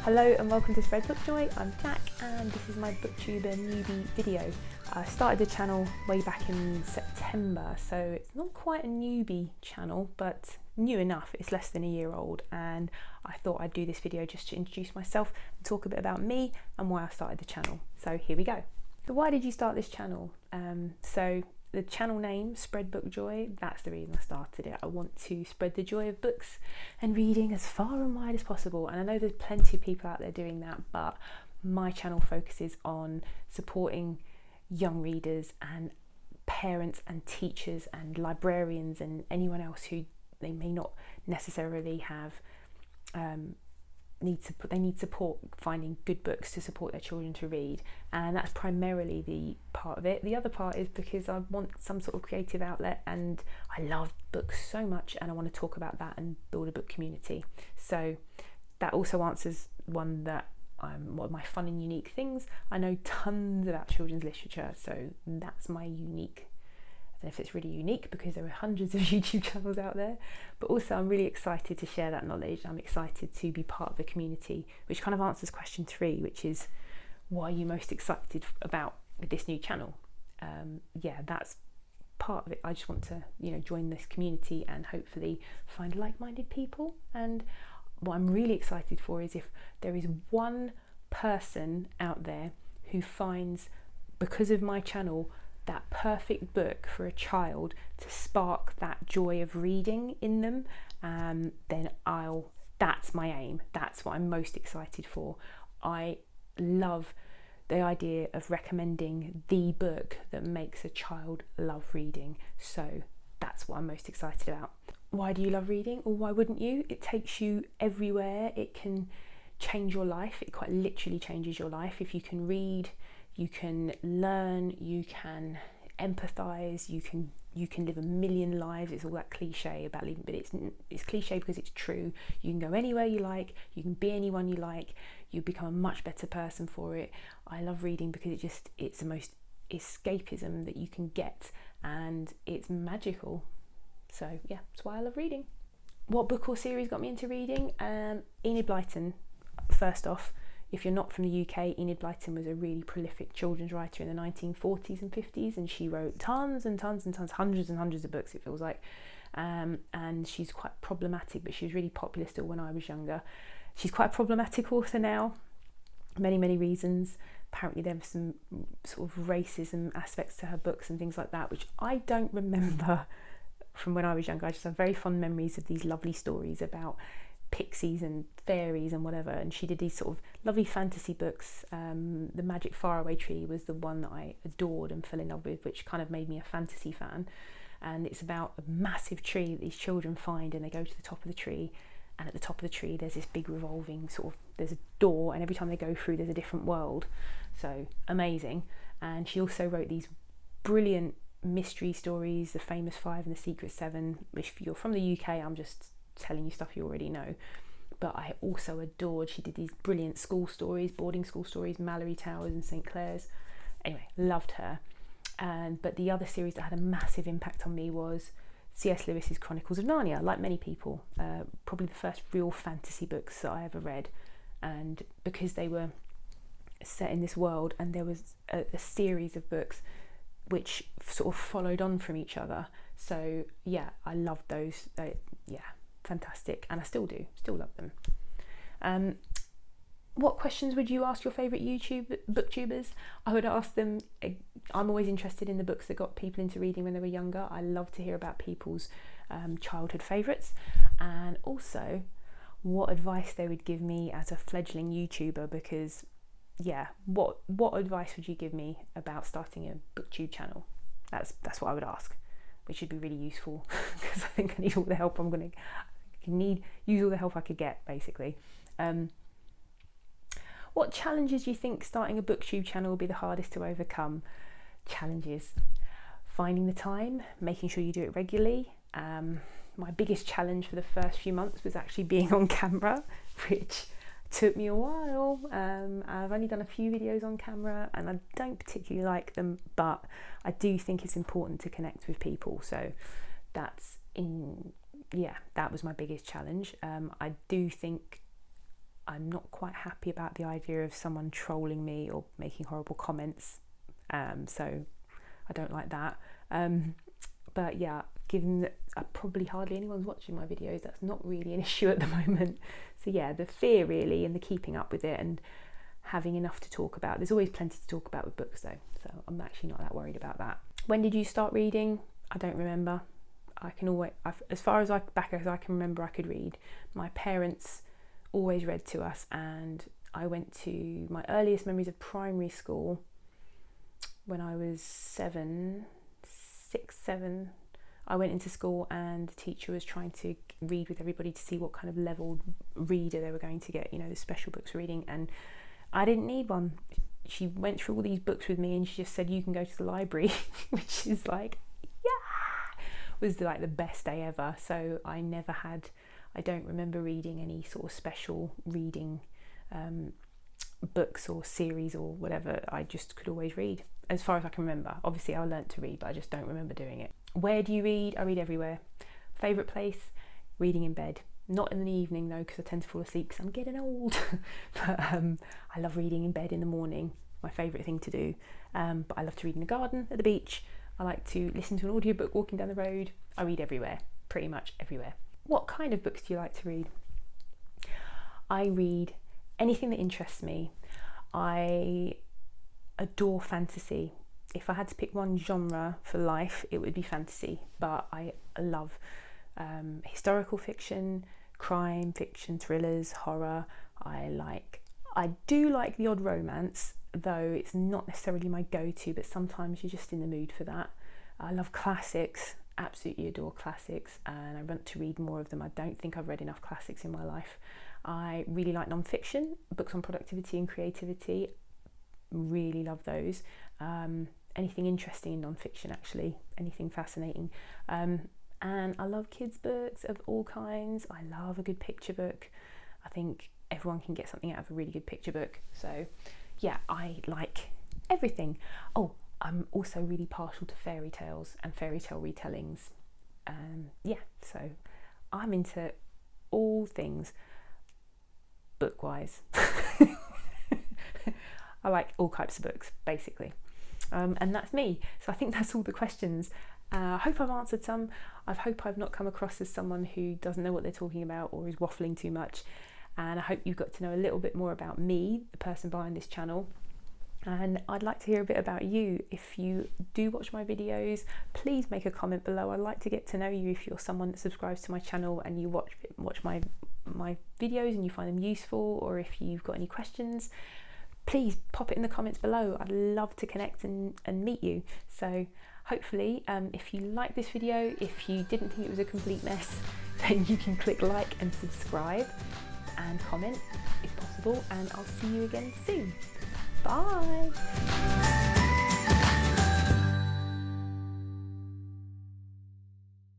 Hello and welcome to Spread Book Joy. I'm Jack and this is my Booktube Newbie video. I started the channel way back in September, so it's not quite a newbie channel, but new enough. It's less than a year old, and I thought I'd do this video just to introduce myself and talk a bit about me and why I started the channel. So here we go. So why did you start this channel? So the channel name, Spread Book Joy, that's the reason I started it. I want to spread the joy of books and reading as far and wide as possible. And I know there's plenty of people out there doing that, but my channel focuses on supporting young readers and parents and teachers and librarians and anyone else who they may not necessarily have they need support finding good books to support their children to read, and that's primarily the part of it. The other part is because I want some sort of creative outlet, and I love books so much, and I want to talk about that and build a book community. So that also answers one of my fun and unique things. I know tons about children's literature, so that's my unique. I don't know if it's really unique because there are hundreds of YouTube channels out there, but also I'm really excited to share that knowledge. I'm excited to be part of the community, which kind of answers question 3, which is, what are you most excited about with this new channel? Yeah, that's part of it. I just want to, join this community and hopefully find like-minded people. And what I'm really excited for is if there is one person out there who finds, because of my channel, that perfect book for a child to spark that joy of reading in them, then that's my aim. That's what I'm most excited for. I love the idea of recommending the book that makes a child love reading. So that's what I'm most excited about. Why do you love reading? Or why wouldn't you? It takes you everywhere. It can change your life. It quite literally changes your life. If you can read, you can learn, you can empathize, you can live a million lives. It's all that cliche about living, but it's cliche because it's true. You can go anywhere you like, you can be anyone you like, you become a much better person for it. I love reading because it's the most escapism that you can get, and it's magical. So yeah, that's why I love reading. What book or series got me into reading? Enid Blyton, first off. If you're not from the UK, Enid Blyton was a really prolific children's writer in the 1940s and 50s, and she wrote tons and tons and tons, hundreds and hundreds of books, it feels like. And she's quite problematic, but she was really popular still when I was younger. She's quite a problematic author now, many, many reasons. Apparently there were some sort of racism aspects to her books and things like that, which I don't remember from when I was younger. I just have very fond memories of these lovely stories about pixies and fairies and whatever, and she did these sort of lovely fantasy books. The Magic Faraway Tree was the one that I adored and fell in love with, which kind of made me a fantasy fan. And it's about a massive tree that these children find, and they go to the top of the tree, and at the top of the tree there's this big revolving there's a door, and every time they go through there's a different world. So amazing. And she also wrote these brilliant mystery stories, The Famous Five and The Secret Seven. If you're from the UK, I'm just telling you stuff you already know, but I also adored, she did these brilliant school stories, boarding school stories, Mallory Towers and St Clair's. Anyway, loved her. But the other series that had a massive impact on me was C.S. Lewis's Chronicles of Narnia. Like many people, probably the first real fantasy books that I ever read, and because they were set in this world, and there was a series of books which sort of followed on from each other. So yeah, I loved those. Fantastic, and I still love them. What questions would you ask your favourite booktubers? I would ask them, I'm always interested in the books that got people into reading when they were younger. I love to hear about people's childhood favourites, and also what advice they would give me as a fledgling YouTuber, because what advice would you give me about starting a booktube channel? That's what I would ask, which would be really useful because I think I need all the help use all the help I could get, basically. What challenges do you think starting a booktube channel will be the hardest to overcome? Challenges: finding the time, making sure you do it regularly. My biggest challenge for the first few months was actually being on camera, which took me a while. I've only done a few videos on camera and I don't particularly like them, but I do think it's important to connect with people. So that was my biggest challenge. I do think I'm not quite happy about the idea of someone trolling me or making horrible comments, so I don't like that. But yeah, given that probably hardly anyone's watching my videos, that's not really an issue at the moment. So yeah, the fear really and the keeping up with it and having enough to talk about. There's always plenty to talk about with books though, so I'm actually not that worried about that. When did you start reading? I don't remember. As far back as I can remember, I could read. My parents always read to us, and I went to my earliest memories of primary school when I was 6, 7. I went into school and the teacher was trying to read with everybody to see what kind of level reader they were going to get, the special books reading, and I didn't need one. She went through all these books with me and she just said, you can go to the library, which is like, was like the best day ever. So I don't remember reading any sort of special reading books or series or whatever. I just could always read, as far as I can remember. Obviously I learnt to read, but I just don't remember doing it. Where do you read? I read everywhere. Favourite place? Reading in bed. Not in the evening though, because I tend to fall asleep because I'm getting old. But I love reading in bed in the morning. My favourite thing to do. But I love to read in the garden, at the beach. I like to listen to an audiobook walking down the road. I read everywhere, pretty much everywhere. What kind of books do you like to read? I read anything that interests me. I adore fantasy. If I had to pick one genre for life, it would be fantasy. But I love historical fiction, crime fiction, thrillers, horror. I do like the odd romance, though it's not necessarily my go-to, but sometimes you're just in the mood for that. I love classics, absolutely adore classics, and I want to read more of them. I don't think I've read enough classics in my life. I really like non-fiction, books on productivity and creativity. Really love those. Anything interesting in non-fiction, actually, anything fascinating. And I love kids' books of all kinds. I love a good picture book. I think everyone can get something out of a really good picture book. So yeah, I like everything. Oh, I'm also really partial to fairy tales and fairy tale retellings. Yeah, so I'm into all things book-wise. I like all types of books, basically. And that's me. So I think that's all the questions. I hope I've answered some. I hope I've not come across as someone who doesn't know what they're talking about or is waffling too much. And I hope you've got to know a little bit more about me, the person behind this channel. And I'd like to hear a bit about you. If you do watch my videos, please make a comment below. I'd like to get to know you. If you're someone that subscribes to my channel and you watch my videos and you find them useful, or if you've got any questions, please pop it in the comments below. I'd love to connect and meet you. So hopefully, if you like this video, if you didn't think it was a complete mess, then you can click like and subscribe and comment if possible, and I'll see you again soon. Bye.